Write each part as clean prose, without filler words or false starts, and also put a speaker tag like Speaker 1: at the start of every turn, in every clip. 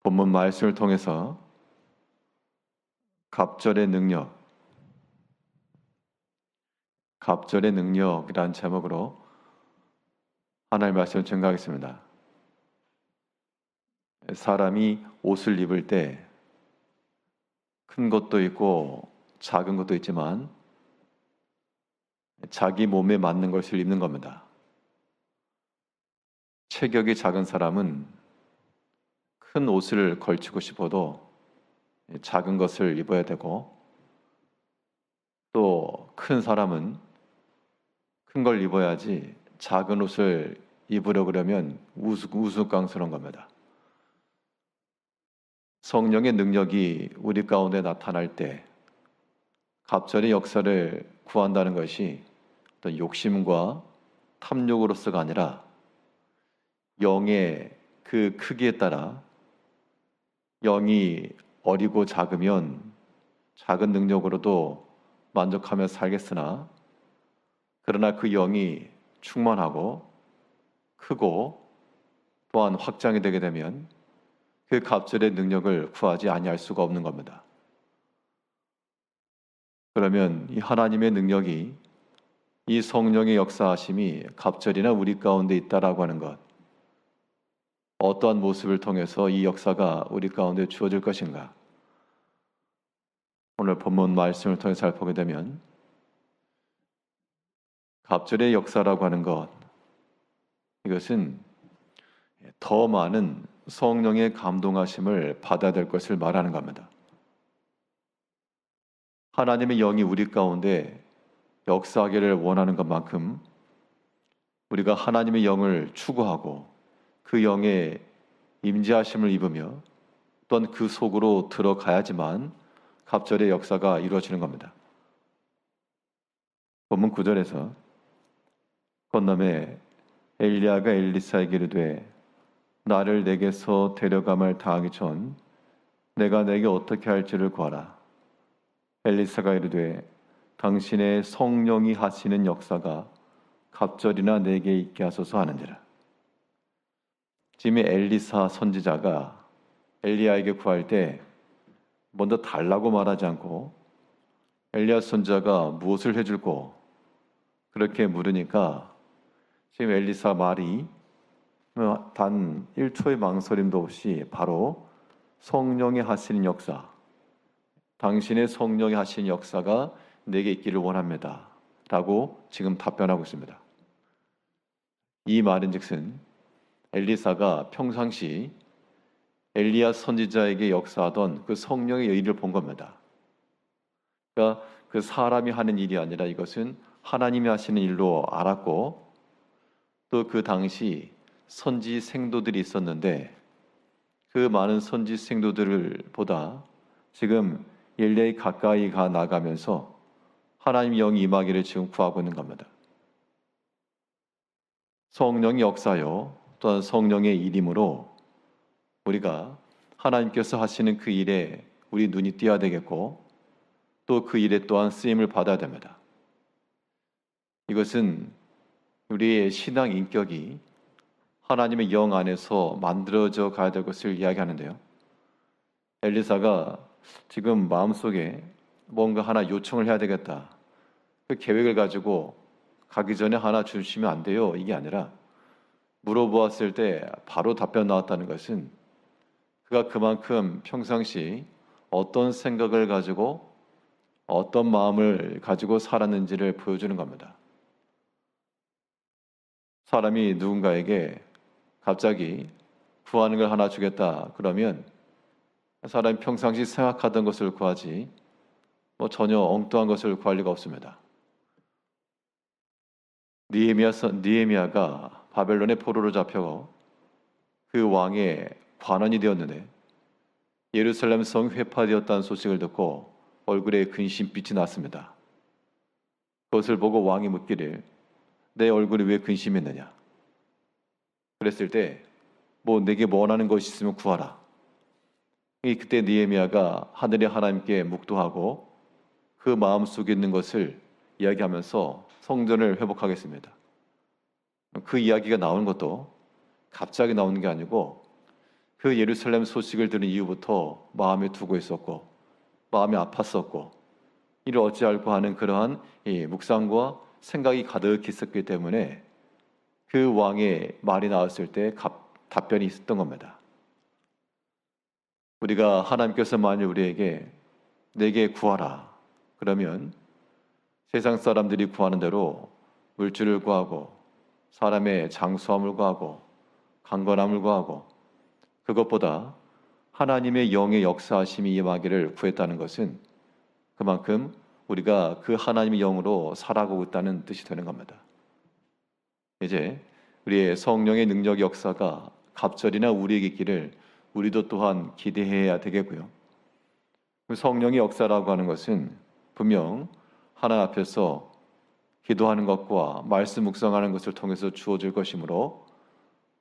Speaker 1: 본문 말씀을 통해서 갑절의 능력이라는 제목으로 하나님의 말씀을 증거하겠습니다. 사람이 옷을 입을 때 큰 것도 있고 작은 것도 있지만 자기 몸에 맞는 것을 입는 겁니다. 체격이 작은 사람은 큰 옷을 걸치고 싶어도 작은 것을 입어야 되고, 또 큰 사람은 큰 걸 입어야지 작은 옷을 입으려고 그러면 우스꽝스러운 겁니다. 성령의 능력이 우리 가운데 나타날 때 갑절의 역사를 구한다는 것이 어떤 욕심과 탐욕으로서가 아니라 영의 그 크기에 따라, 영이 어리고 작으면 작은 능력으로도 만족하며 살겠으나, 그러나 그 영이 충만하고 크고 또한 확장이 되게 되면 그 갑절의 능력을 구하지 아니할 수가 없는 겁니다. 그러면 이 하나님의 능력이, 이 성령의 역사하심이 갑절이나 우리 가운데 있다라고 하는 것, 어떠한 모습을 통해서 이 역사가 우리 가운데 주어질 것인가? 오늘 본문 말씀을 통해 살펴보게 되면 갑절의 역사라고 하는 것, 이것은 더 많은 성령의 감동하심을 받아야 될 것을 말하는 겁니다. 하나님의 영이 우리 가운데 역사하기를 원하는 것만큼 우리가 하나님의 영을 추구하고 그 영의 임재하심을 입으며 또한 그 속으로 들어가야지만 갑절의 역사가 이루어지는 겁니다. 본문 9절에서 건너매 엘리야가 엘리사에게 이르되 나를 내게서 데려감을 당하기 전 내가 내게 어떻게 할지를 구하라. 엘리사가 이르되 당신의 성령이 하시는 역사가 갑절이나 내게 있게 하소서 하는지라. 지금 엘리사 선지자가 엘리야에게 구할 때 먼저 달라고 말하지 않고 엘리야 선지자가 무엇을 해줄고 그렇게 물으니까 지금 엘리사 말이 단 1초의 망설임도 없이 바로 성령이 하시는 역사, 당신의 성령이 하시는 역사가 내게 있기를 원합니다 라고 지금 답변하고 있습니다. 이 말은 즉슨 엘리사가 평상시 엘리야 선지자에게 역사하던 그 성령의 일을 본 겁니다. 그러니까 그 사람이 하는 일이 아니라 이것은 하나님이 하시는 일로 알았고, 또 그 당시 선지 생도들이 있었는데 그 많은 선지 생도들을 보다 지금 엘리야에 가까이 가 나가면서 하나님 영이 임하기를 지금 구하고 있는 겁니다. 성령의 역사요, 또한 성령의 일임으로 우리가 하나님께서 하시는 그 일에 우리 눈이 띄어야 되겠고, 또 그 일에 또한 쓰임을 받아야 됩니다. 이것은 우리의 신앙 인격이 하나님의 영 안에서 만들어져 가야 될 것을 이야기하는데요. 엘리사가 지금 마음속에 뭔가 하나 요청을 해야 되겠다, 그 계획을 가지고 가기 전에 하나 주시면 안 돼요, 이게 아니라 물어보았을 때 바로 답변 나왔다는 것은 그가 그만큼 평상시 어떤 생각을 가지고 어떤 마음을 가지고 살았는지를 보여주는 겁니다. 사람이 누군가에게 갑자기 구하는 걸 하나 주겠다 그러면 사람이 평상시 생각하던 것을 구하지 전혀 엉뚱한 것을 구할 리가 없습니다. 느헤미야가 바벨론의 포로로 잡혀 그 왕의 관원이 되었는데 예루살렘 성이 회파되었다는 소식을 듣고 얼굴에 근심빛이 났습니다. 그것을 보고 왕이 묻기를 내 얼굴에 왜 근심했느냐? 그랬을 때 내게 원하는 것이 있으면 구하라. 그때 느헤미야가 하늘의 하나님께 묵도하고 그 마음속에 있는 것을 이야기하면서 성전을 회복하겠습니다. 그 이야기가 나오는 것도 갑자기 나오는 게 아니고 그 그 예루살렘 소식을 들은 이후부터 마음에 두고 있었고 마음이 아팠었고 이를 어찌할꼬 하는 그러한 묵상과 생각이 가득 있었기 때문에 그 왕의 말이 나왔을 때 답변이 있었던 겁니다. 우리가 하나님께서 만일 우리에게 내게 구하라 그러면 세상 사람들이 구하는 대로 물질을 구하고 사람의 장수함을 구하고 강건함을 구하고 그것보다 하나님의 영의 역사하심이 임하기를 구했다는 것은 그만큼 우리가 그 하나님의 영으로 살아가고 있다는 뜻이 되는 겁니다. 이제 우리의 성령의 능력 역사가 갑절이나 우리에게 있기를 우리도 또한 기대해야 되겠고요. 성령의 역사라고 하는 것은 분명 하나님 앞에서 기도하는 것과 말씀 묵상하는 것을 통해서 주어질 것이므로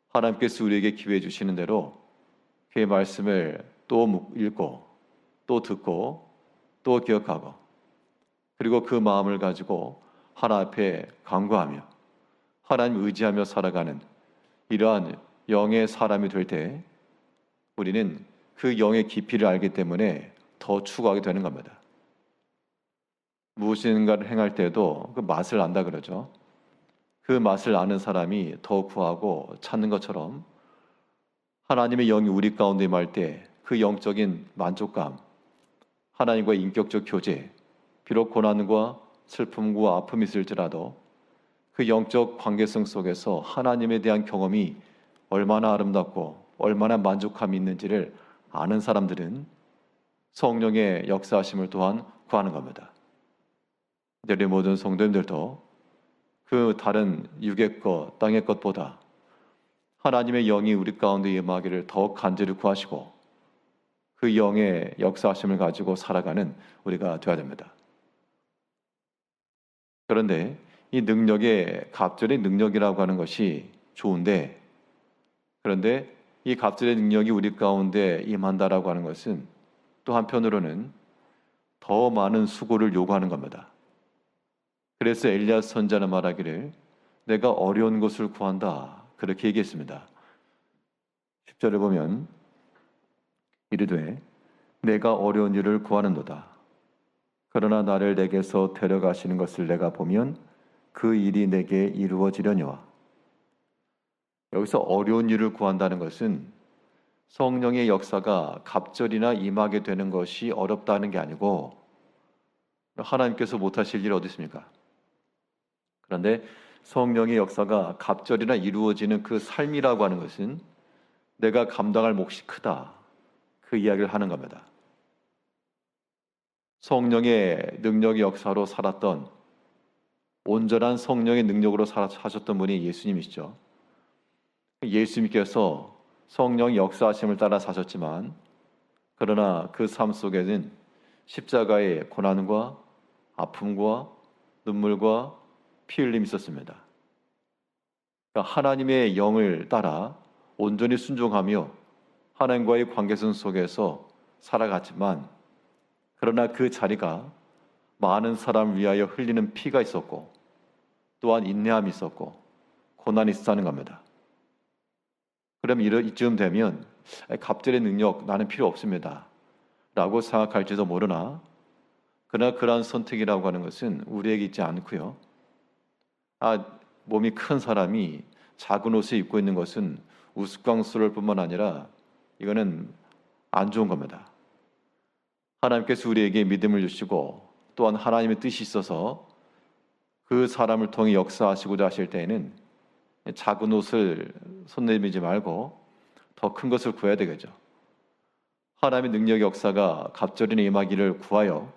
Speaker 1: 하나님께서 우리에게 기회 주시는 대로 그의 말씀을 또 읽고 또 듣고 또 기억하고 그리고 그 마음을 가지고 하나님 앞에 간구하며 하나님 의지하며 살아가는 이러한 영의 사람이 될 때 우리는 그 영의 깊이를 알기 때문에 더 추구하게 되는 겁니다. 무엇인가를 행할 때도 그 맛을 안다 그러죠. 그 맛을 아는 사람이 더 구하고 찾는 것처럼 하나님의 영이 우리 가운데 임할 때 그 영적인 만족감, 하나님과의 인격적 교제, 비록 고난과 슬픔과 아픔이 있을지라도 그 영적 관계성 속에서 하나님에 대한 경험이 얼마나 아름답고 얼마나 만족감이 있는지를 아는 사람들은 성령의 역사하심을 또한 구하는 겁니다. 우리 모든 성도님들도 그 다른 육의 것, 땅의 것보다 하나님의 영이 우리 가운데 임하기를 더욱 간절히 구하시고 그 영의 역사하심을 가지고 살아가는 우리가 되어야 됩니다. 그런데 이 능력의 갑절의 능력이라고 하는 것이 좋은데 그런데 이 갑절의 능력이 우리 가운데 임한다라고 하는 것은 또 한편으로는 더 많은 수고를 요구하는 겁니다. 그래서 엘리야 선지자는 말하기를 내가 어려운 것을 구한다 그렇게 얘기했습니다. 10절을 보면 이르되 내가 어려운 일을 구하는도다. 그러나 나를 내게서 데려가시는 것을 내가 보면 그 일이 내게 이루어지려니와. 여기서 어려운 일을 구한다는 것은 성령의 역사가 갑절이나 임하게 되는 것이 어렵다는 게 아니고 하나님께서 못하실 일이 어디 있습니까? 그런데 성령의 역사가 갑절이나 이루어지는 그 삶이라고 하는 것은 내가 감당할 몫이 크다. 그 이야기를 하는 겁니다. 성령의 능력의 역사로 살았던 온전한 성령의 능력으로 사셨던 분이 예수님이시죠. 예수님께서 성령의 역사하심을 따라 사셨지만 그러나 그 삶 속에는 십자가의 고난과 아픔과 눈물과 피 흘림이 있었습니다. 그러니까 하나님의 영을 따라 온전히 순종하며 하나님과의 관계성 속에서 살아갔지만 그러나 그 자리가 많은 사람을 위하여 흘리는 피가 있었고 또한 인내함이 있었고 고난이 있었다는 겁니다. 그럼 이쯤 되면 갑절의 능력 나는 필요 없습니다 라고 생각할지도 모르나 그러나 그러한 선택이라고 하는 것은 우리에게 있지 않고요. 몸이 큰 사람이 작은 옷을 입고 있는 것은 우스꽝스러울 뿐만 아니라 이거는 안 좋은 겁니다. 하나님께서 우리에게 믿음을 주시고 또한 하나님의 뜻이 있어서 그 사람을 통해 역사하시고자 하실 때에는 작은 옷을 손 내밀지 말고 더 큰 것을 구해야 되겠죠. 하나님의 능력 역사가 갑절이나 임하기를 구하여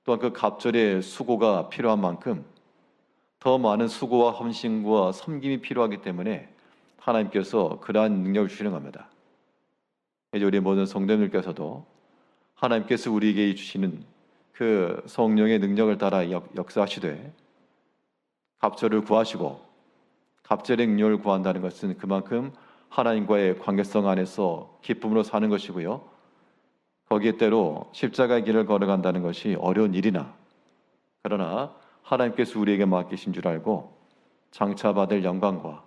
Speaker 1: 또한 그 갑절의 수고가 필요한 만큼 더 많은 수고와 헌신과 섬김이 필요하기 때문에 하나님께서 그러한 능력을 주시는 겁니다. 이제 우리 모든 성도님들께서도 하나님께서 우리에게 주시는 그 성령의 능력을 따라 역사하시되 갑절을 구하시고 갑절의 능력을 구한다는 것은 그만큼 하나님과의 관계성 안에서 기쁨으로 사는 것이고요. 거기에 때로 십자가의 길을 걸어간다는 것이 어려운 일이나 그러나 하나님께서 우리에게 맡기신 줄 알고 장차 받을 영광과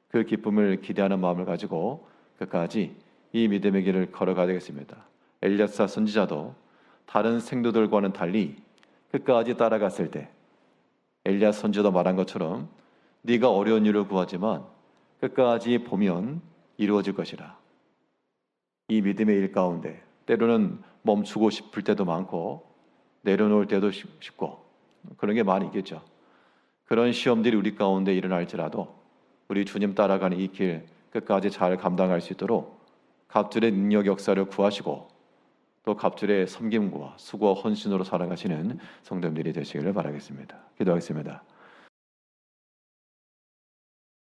Speaker 1: 그 기쁨을 기대하는 마음을 가지고 끝까지 이 믿음의 길을 걸어가야 되겠습니다. 엘리야사 선지자도 다른 생도들과는 달리 끝까지 따라갔을 때 엘리야 선지자도 말한 것처럼 네가 어려운 일을 구하지만 끝까지 보면 이루어질 것이라. 이 믿음의 일 가운데 때로는 멈추고 싶을 때도 많고 내려놓을 때도 쉽고 그런 게 많이 있겠죠. 그런 시험들이 우리 가운데 일어날지라도 우리 주님 따라가는 이 길 끝까지 잘 감당할 수 있도록 갑절의 능력 역사를 구하시고 또 갑절의 섬김과 수고와 헌신으로 살아가시는 성도님들이 되시기를 바라겠습니다. 기도하겠습니다.